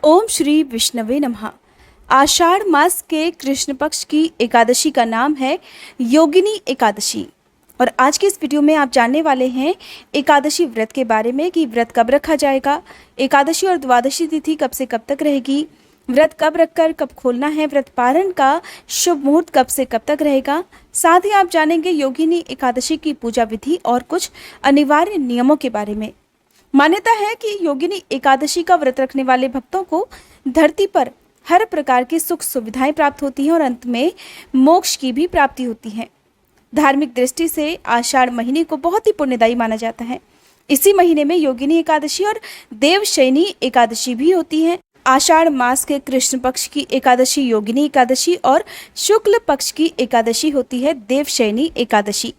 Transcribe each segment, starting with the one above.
ओम श्री विष्णवे नमः। आषाढ़ मास के कृष्ण पक्ष की एकादशी का नाम है योगिनी एकादशी। और आज के इस वीडियो में आप जानने वाले हैं एकादशी व्रत के बारे में कि व्रत कब रखा जाएगा, एकादशी और द्वादशी तिथि कब से कब तक रहेगी, व्रत कब रखकर कब खोलना है, व्रत पारण का शुभ मुहूर्त कब से कब तक रहेगा। साथ ही आप जानेंगे योगिनी एकादशी की पूजा विधि और कुछ अनिवार्य नियमों के बारे में। मान्यता है कि योगिनी एकादशी का व्रत रखने वाले भक्तों को धरती पर हर प्रकार की सुख सुविधाएं प्राप्त होती हैं और अंत में मोक्ष की भी प्राप्ति होती है। धार्मिक दृष्टि से आषाढ़ महीने को बहुत ही पुण्यदायी माना जाता है। इसी महीने में योगिनी एकादशी और देवशयनी एकादशी भी होती है। आषाढ़ मास के कृष्ण पक्ष की एकादशी योगिनी एकादशी और शुक्ल पक्ष की एकादशी होती है देवशयनी एकादशी।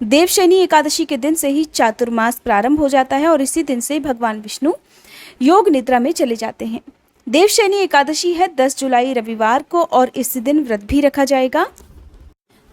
देवशयनी एकादशी के दिन से ही चातुर्मास प्रारंभ हो जाता है और इसी दिन से भगवान विष्णु योग निद्रा में चले जाते हैं। देवशयनी एकादशी है 10 जुलाई रविवार को और इसी दिन व्रत भी रखा जाएगा।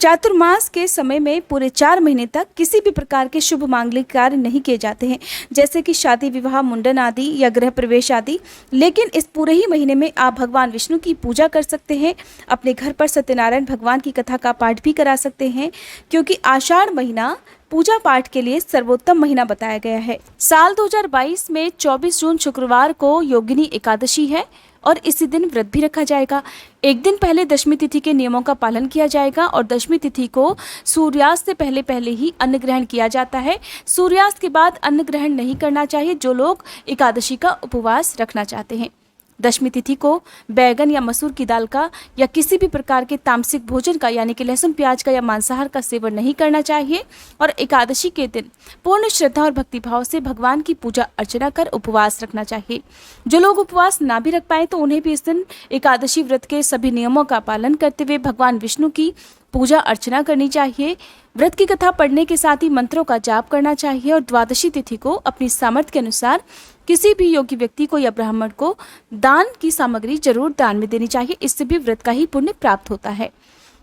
चातुर्मास के समय में पूरे 4 महीने तक किसी भी प्रकार के शुभ मांगलिक कार्य नहीं किए जाते हैं, जैसे कि शादी विवाह मुंडन आदि या गृह प्रवेश आदि। लेकिन इस पूरे ही महीने में आप भगवान विष्णु की पूजा कर सकते हैं। अपने घर पर सत्यनारायण भगवान की कथा का पाठ भी करा सकते हैं, क्योंकि आषाढ़ महीना पूजा पाठ के लिए सर्वोत्तम महीना बताया गया है। साल 2022 में 24 जून शुक्रवार को योगिनी एकादशी है और इसी दिन व्रत भी रखा जाएगा। एक दिन पहले दशमी तिथि के नियमों का पालन किया जाएगा और दशमी तिथि को सूर्यास्त से पहले पहले ही अन्न ग्रहण किया जाता है। सूर्यास्त के बाद अन्न ग्रहण नहीं करना चाहिए जो लोग एकादशी का उपवास रखना चाहते हैं। दशमी तिथि को बैगन या मसूर की दाल का या किसी भी प्रकार के तामसिक भोजन का यानी कि लहसुन प्याज का या मांसाहार का सेवन नहीं करना चाहिए और एकादशी के दिन पूर्ण श्रद्धा और भक्तिभाव से भगवान की पूजा अर्चना कर उपवास रखना चाहिए। जो लोग उपवास ना भी रख पाए तो उन्हें भी इस दिन एकादशी व्रत के सभी नियमों का पालन करते हुए भगवान विष्णु की पूजा अर्चना करनी चाहिए। व्रत की कथा पढ़ने के साथ ही मंत्रों का जाप करना चाहिए और द्वादशी तिथि को अपनी सामर्थ्य के अनुसार किसी भी योग्य व्यक्ति को या ब्राह्मण को दान की सामग्री जरूर दान में देनी चाहिए। इससे भी व्रत का ही पुण्य प्राप्त होता है।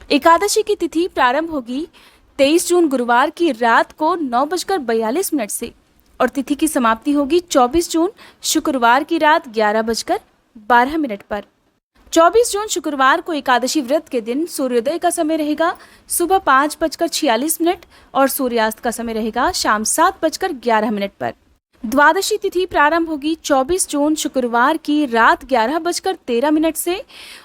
एकादशी की तिथि प्रारंभ होगी 23 जून गुरुवार की रात को 9:42 से और तिथि की समाप्ति होगी 24 जून शुक्रवार की रात 11:12 पर। 24 जून शुक्रवार को एकादशी व्रत के दिन सूर्योदय का समय रहेगा सुबह 5:46 और सूर्यास्त का समय रहेगा शाम 7:11 पर। द्वादशी तिथि प्रारंभ होगी 24 जून शुक्रवार की रात 11:13 से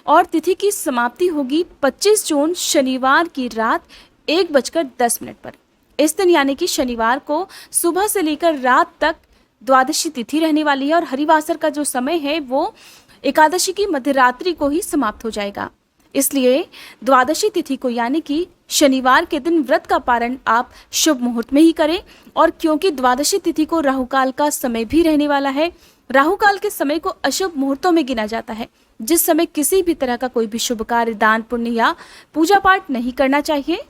और तिथि की समाप्ति होगी 25 जून शनिवार की रात 1:10 पर। इस दिन यानी कि शनिवार को सुबह से लेकर रात तक द्वादशी तिथि रहने वाली है और हरिवासर का जो समय है वो एकादशी की मध्यरात्रि को ही समाप्त हो जाएगा। इसलिए द्वादशी तिथि को यानी कि शनिवार के दिन व्रत का पारण आप शुभ मुहूर्त में ही करें। और क्योंकि द्वादशी तिथि को राहुकाल का समय भी रहने वाला है, राहुकाल के समय को अशुभ मुहूर्तों में गिना जाता है, जिस समय किसी भी तरह का कोई भी शुभ कार्य दान पुण्य या पूजा पाठ नहीं करना चाहिए।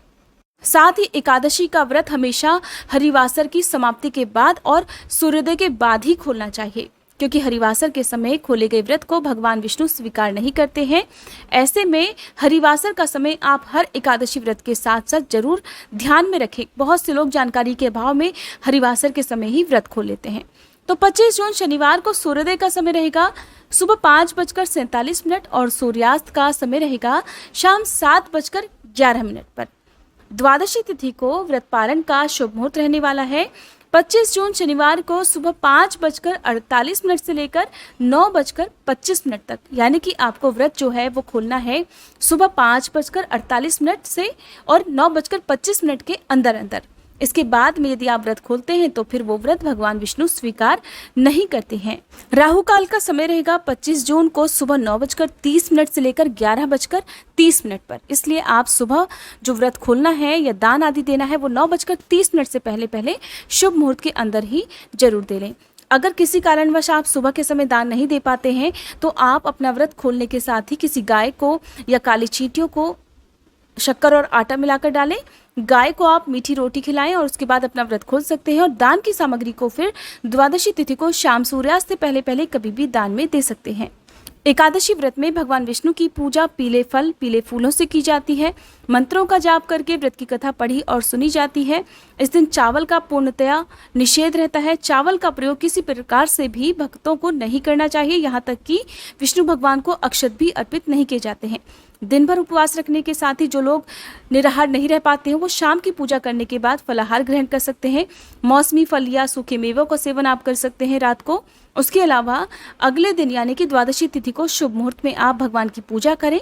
साथ ही एकादशी का व्रत हमेशा हरिवासर की समाप्ति के बाद और सूर्योदय के बाद ही खोलना चाहिए, क्योंकि हरिवासर के समय खोले गए व्रत को भगवान विष्णु स्वीकार नहीं करते हैं। ऐसे में हरिवासर का समय आप हर एकादशी व्रत के साथ साथ जरूर ध्यान में रखें। बहुत से लोग जानकारी के अभाव में हरिवासर के समय ही व्रत खोल लेते हैं। तो 25 जून शनिवार को सूर्योदय का समय रहेगा सुबह 5:47 और सूर्यास्त का समय रहेगा शाम 7:11 पर। द्वादशी तिथि को व्रत पारण का शुभ मुहूर्त रहने वाला है 25 जून शनिवार को सुबह 5:48 से लेकर 9:25 तक, यानी कि आपको व्रत जो है वो खोलना है सुबह 5:48 से और 9:25 के अंदर अंदर। इसके बाद में यदि आप व्रत खोलते हैं तो फिर वो व्रत भगवान विष्णु स्वीकार नहीं करते हैं। राहु काल का समय रहेगा 25 जून को सुबह 9:30 से लेकर 11:30 पर। इसलिए आप सुबह जो व्रत खोलना है या दान आदि देना है वो 9:30 से पहले पहले शुभ मुहूर्त के अंदर ही जरूर दे लें। अगर किसी कारणवश आप सुबह के समय दान नहीं दे पाते हैं तो आप अपना व्रत खोलने के साथ ही किसी गाय को या काली चींटियों को शक्कर और आटा मिलाकर डालें। गाय को आप मीठी रोटी खिलाएं और उसके बाद अपना व्रत खोल सकते हैं और दान की सामग्री को फिर द्वादशी तिथि को शाम सूर्यास्त से पहले पहले कभी भी दान में दे सकते हैं। एकादशी व्रत में भगवान विष्णु की पूजा पीले फल पीले फूलों से की जाती है। मंत्रों का जाप करके व्रत की कथा पढ़ी और सुनी जाती है। इस दिन चावल का पूर्णतया निषेध रहता है। चावल का प्रयोग किसी प्रकार से भी भक्तों को नहीं करना चाहिए, यहाँ तक कि विष्णु भगवान को अक्षत भी अर्पित नहीं किए जाते हैं। दिन भर उपवास रखने के साथ ही जो लोग निराहार नहीं रह पाते हैं वो शाम की पूजा करने के बाद फलाहार ग्रहण कर सकते हैं। मौसमी फल या सूखे मेवों का सेवन आप कर सकते हैं रात को। उसके अलावा अगले दिन यानी कि द्वादशी तिथि को शुभ मुहूर्त में आप भगवान की पूजा करें।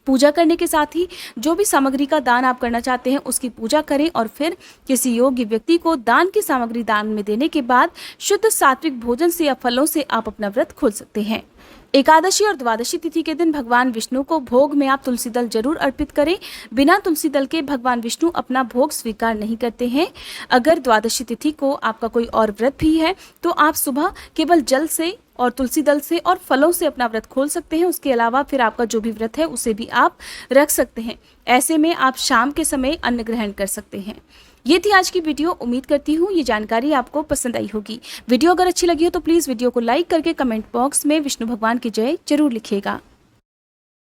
पूजा करने के साथ ही जो भी सामग्री का दान आप करना चाहते हैं उसकी पूजा करें और फिर किसी योग्य व्यक्ति को दान की सामग्री दान में देने के बाद शुद्ध सात्विक भोजन से या फलों से आप अपना व्रत खोल सकते हैं। एकादशी और द्वादशी तिथि के दिन भगवान विष्णु को भोग में आप तुलसी दल जरूर अर्पित करें। बिना तुलसी दल के भगवान विष्णु अपना भोग स्वीकार नहीं करते हैं। अगर द्वादशी तिथि को आपका कोई और व्रत भी है तो आप सुबह केवल जल से और तुलसी दल से और फलों से अपना व्रत खोल सकते हैं। उसके अलावा फिर आपका जो भी व्रत है उसे भी आप रख सकते हैं। ऐसे में आप शाम के समय अन्न ग्रहण कर सकते हैं। ये थी आज की वीडियो। उम्मीद करती हूँ ये जानकारी आपको पसंद आई होगी। वीडियो अगर अच्छी लगी हो तो प्लीज़ वीडियो को लाइक करके कमेंट बॉक्स में विष्णु भगवान की जय जरूर लिखिएगा।